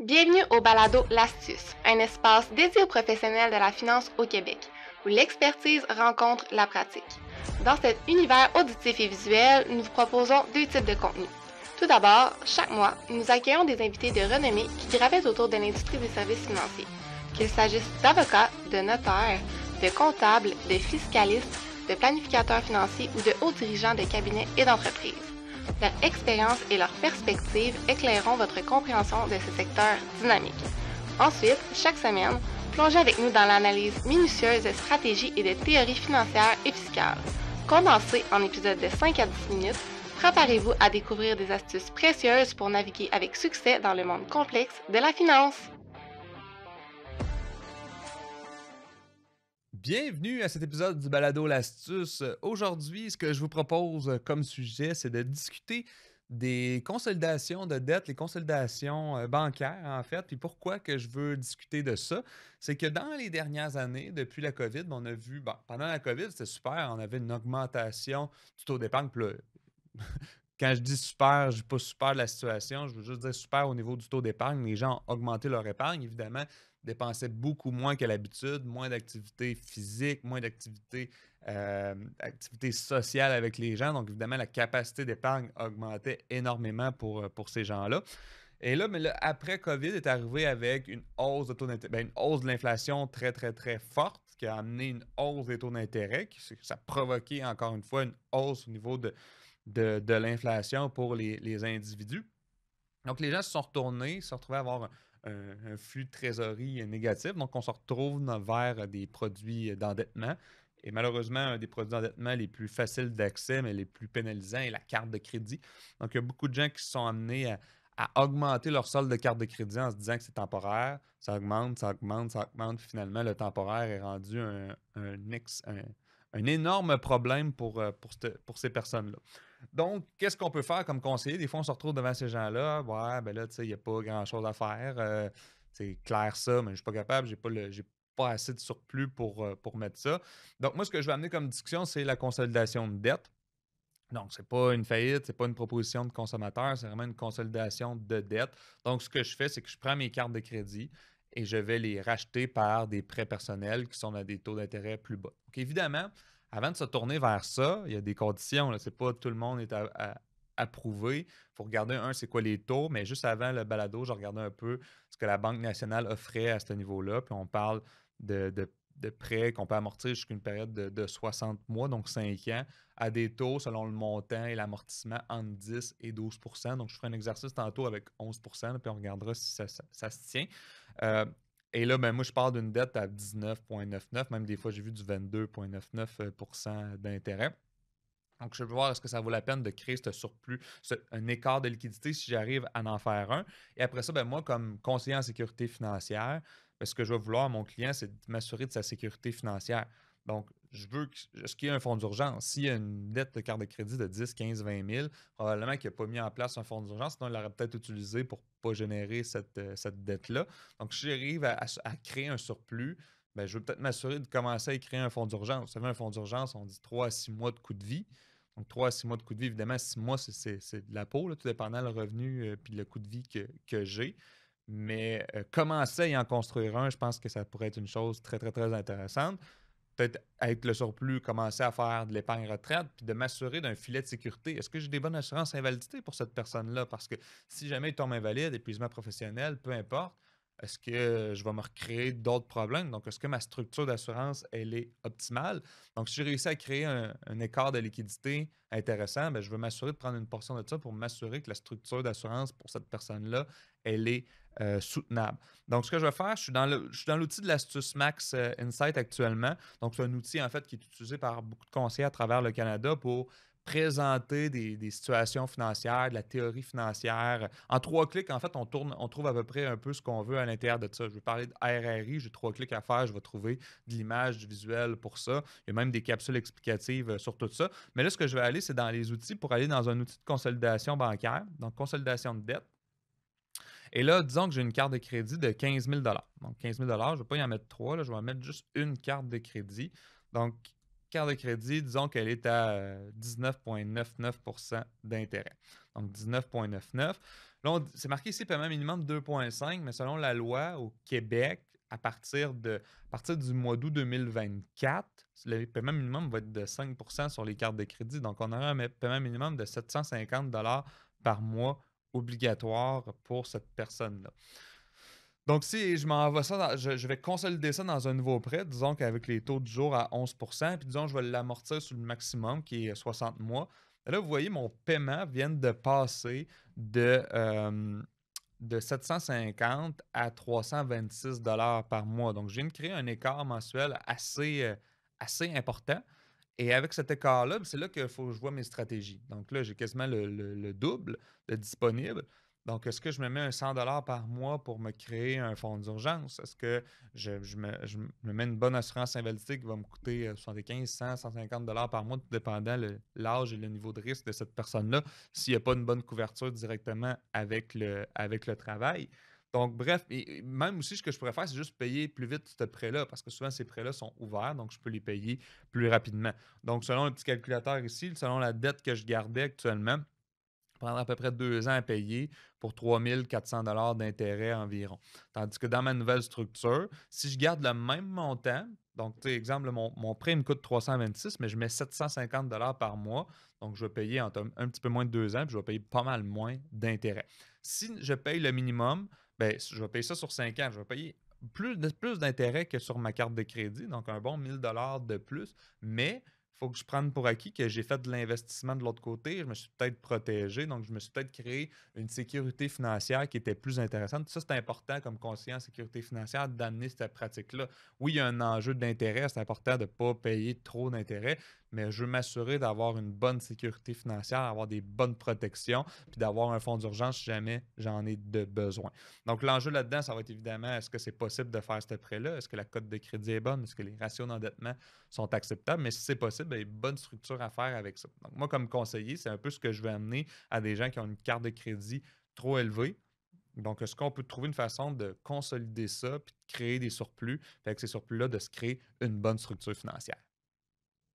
Bienvenue au balado L'Astuce, un espace dédié aux professionnels de la finance au Québec, où l'expertise rencontre la pratique. Dans cet univers auditif et visuel, nous vous proposons deux types de contenus. Tout d'abord, chaque mois, nous accueillons des invités de renommée qui gravitent autour de l'industrie des services financiers. Qu'il s'agisse d'avocats, de notaires, de comptables, de fiscalistes, de planificateurs financiers ou de hauts dirigeants de cabinets et d'entreprises. Leur expérience et leurs perspectives éclaireront votre compréhension de ce secteur dynamique. Ensuite, chaque semaine, plongez avec nous dans l'analyse minutieuse de stratégies et de théories financières et fiscales. Condensées en épisodes de 5 à 10 minutes, préparez-vous à découvrir des astuces précieuses pour naviguer avec succès dans le monde complexe de la finance. Bienvenue à cet épisode du Balado L'Astuce. Aujourd'hui, ce que je vous propose comme sujet, c'est de discuter des consolidations de dettes, les consolidations bancaires en fait. Puis pourquoi que je veux discuter de ça? C'est que dans les dernières années, depuis la COVID, on a vu, pendant la COVID, c'était super, on avait une augmentation du taux d'épargne. Puis là, quand je dis super, je ne dis pas super de la situation, je veux juste dire super au niveau du taux d'épargne. Les gens ont augmenté leur épargne, évidemment, dépensaient beaucoup moins que l'habitude, moins d'activités physiques, moins d'activités sociales avec les gens. Donc, évidemment, la capacité d'épargne augmentait énormément pour ces gens-là. Et là, mais là, après COVID est arrivé avec une hausse de taux d'intérêt, une hausse de l'inflation très, très, très forte qui a amené une hausse des taux d'intérêt. Ça a provoqué, encore une fois, une hausse au niveau de l'inflation pour les individus. Donc, les gens se sont retournés, se sont retrouvés à avoir un flux de trésorerie négatif. Donc, on se retrouve vers des produits d'endettement. Et malheureusement, un des produits d'endettement les plus faciles d'accès, mais les plus pénalisants, est la carte de crédit. Donc, il y a beaucoup de gens qui se sont amenés à augmenter leur solde de carte de crédit en se disant que c'est temporaire. Ça augmente, ça augmente, ça augmente. Puis finalement, le temporaire est rendu un énorme problème pour ces personnes-là. Donc, qu'est-ce qu'on peut faire comme conseiller? Des fois, on se retrouve devant ces gens-là. Ouais, ben là, tu sais, il n'y a pas grand-chose à faire. C'est clair ça, mais je ne suis pas capable. J'ai pas assez de surplus pour mettre ça. Donc, moi, ce que je vais amener comme discussion, c'est la consolidation de dette. Donc, ce n'est pas une faillite, ce n'est pas une proposition de consommateur, c'est vraiment une consolidation de dette. Donc, ce que je fais, c'est que je prends mes cartes de crédit et je vais les racheter par des prêts personnels qui sont à des taux d'intérêt plus bas. Donc, évidemment, avant de se tourner vers ça, il y a des conditions. Ce n'est pas tout le monde est approuvé. Il faut regarder, c'est quoi les taux, mais juste avant le balado, je regardais un peu ce que la Banque nationale offrait à ce niveau-là. Puis on parle de prêts qu'on peut amortir jusqu'à une période de 60 mois, donc 5 ans, à des taux selon le montant et l'amortissement entre 10 et 12 %. Donc, je ferai un exercice tantôt avec 11 %, puis on regardera si ça se tient. Euh, et là, ben, moi, je parle d'une dette à 19,99, même des fois, j'ai vu du 22,99 % d'intérêt. Donc, je veux voir est-ce que ça vaut la peine de créer ce surplus, un écart de liquidité si j'arrive à en faire un. Et après ça, ben, moi, comme conseiller en sécurité financière, ben, ce que je vais vouloir à mon client, c'est de m'assurer de sa sécurité financière. Donc, je veux ce qu'il y ait un fonds d'urgence. S'il y a une dette de carte de crédit de 10, 15, 20 000, probablement qu'il n'a pas mis en place un fonds d'urgence, sinon il l'aurait peut-être utilisé pour ne pas générer cette dette-là. Donc, si j'arrive à créer un surplus, ben, je veux peut-être m'assurer de commencer à créer un fonds d'urgence. Vous savez, un fonds d'urgence, on dit 3 à 6 mois de coût de vie. Donc, 3 à 6 mois de coût de vie, évidemment, 6 mois, c'est de la peau, là, tout dépendant le revenu et le coût de vie que j'ai. Mais commencer à y en construire un, je pense que ça pourrait être une chose très, très, très intéressante. Peut-être avec le surplus, commencer à faire de l'épargne retraite, puis de m'assurer d'un filet de sécurité. Est-ce que j'ai des bonnes assurances invalidité pour cette personne-là? Parce que si jamais il tombe invalide, épuisement professionnel, peu importe, est-ce que je vais me recréer d'autres problèmes? Donc, est-ce que ma structure d'assurance, elle est optimale? Donc, si j'ai réussi à créer un écart de liquidité intéressant, bien, je veux m'assurer de prendre une portion de ça pour m'assurer que la structure d'assurance pour cette personne-là, elle est soutenable. Donc, ce que je vais faire, je suis dans l'outil de l'Astuce Max Insight actuellement. Donc, c'est un outil, en fait, qui est utilisé par beaucoup de conseillers à travers le Canada pour présenter des situations financières, de la théorie financière. En 3 clics, en fait, on trouve à peu près un peu ce qu'on veut à l'intérieur de ça. Je vais parler de RRI, j'ai 3 clics à faire, je vais trouver de l'image, du visuel pour ça. Il y a même des capsules explicatives sur tout ça. Mais là, ce que je vais aller, c'est dans les outils pour aller dans un outil de consolidation bancaire, donc consolidation de dette. Et là, disons que j'ai une carte de crédit de 15 000 Donc, 15 000 je ne vais pas y en mettre 3, là, je vais en mettre juste une carte de crédit. Donc, carte de crédit, disons qu'elle est à 19,99 % d'intérêt. Donc, 19,99. Là, c'est marqué ici paiement minimum 2,5, mais selon la loi au Québec, à partir du mois d'août 2024, le paiement minimum va être de 5 sur les cartes de crédit. Donc, on aura un paiement minimum de 750 par mois obligatoire pour cette personne-là. Donc, si je m'en vais ça, je vais consolider ça dans un nouveau prêt, disons qu'avec les taux du jour à 11 puis disons que je vais l'amortir sur le maximum qui est 60 mois. Là, vous voyez, mon paiement vient de passer de, euh, de 750 à 326 par mois. Donc, je viens de créer un écart mensuel assez important. Et avec cet écart-là, c'est là qu'il faut que je vois mes stratégies. Donc là, j'ai quasiment le double de disponible. Donc, est-ce que je me mets un 100 par mois pour me créer un fonds d'urgence? Est-ce que je me mets une bonne assurance invalidité qui va me coûter 75, 100, 150 par mois, tout dépendant l'âge et le niveau de risque de cette personne-là, s'il n'y a pas une bonne couverture directement avec le travail? Donc, bref, et même aussi, ce que je pourrais faire, c'est juste payer plus vite ce prêt-là, parce que souvent, ces prêts-là sont ouverts, donc je peux les payer plus rapidement. Donc, selon le petit calculateur ici, selon la dette que je gardais actuellement, ça prendrait à peu près 2 ans à payer pour 3 400 d'intérêt environ. Tandis que dans ma nouvelle structure, si je garde le même montant, donc, tu sais, exemple, mon prêt me coûte 326, mais je mets 750 par mois, donc je vais payer un petit peu moins de 2 ans, puis je vais payer pas mal moins d'intérêt. Si je paye le minimum, ben, je vais payer ça sur 5 ans. Je vais payer plus d'intérêt que sur ma carte de crédit, donc un bon 1000 de plus, mais il faut que je prenne pour acquis que j'ai fait de l'investissement de l'autre côté, je me suis peut-être protégé, donc je me suis peut-être créé une sécurité financière qui était plus intéressante. Ça, c'est important comme conseiller en sécurité financière d'amener cette pratique-là. Oui, il y a un enjeu d'intérêt, c'est important de ne pas payer trop d'intérêt, mais je veux m'assurer d'avoir une bonne sécurité financière, d'avoir des bonnes protections, puis d'avoir un fonds d'urgence si jamais j'en ai de besoin. Donc, l'enjeu là-dedans, ça va être évidemment, est-ce que c'est possible de faire ce prêt-là? Est-ce que la cote de crédit est bonne? Est-ce que les ratios d'endettement sont acceptables? Mais si c'est possible, il y a une bonne structure à faire avec ça. Donc, moi, comme conseiller, c'est un peu ce que je vais amener à des gens qui ont une carte de crédit trop élevée. Donc, est-ce qu'on peut trouver une façon de consolider ça puis de créer des surplus, puis avec ces surplus-là, de se créer une bonne structure financière?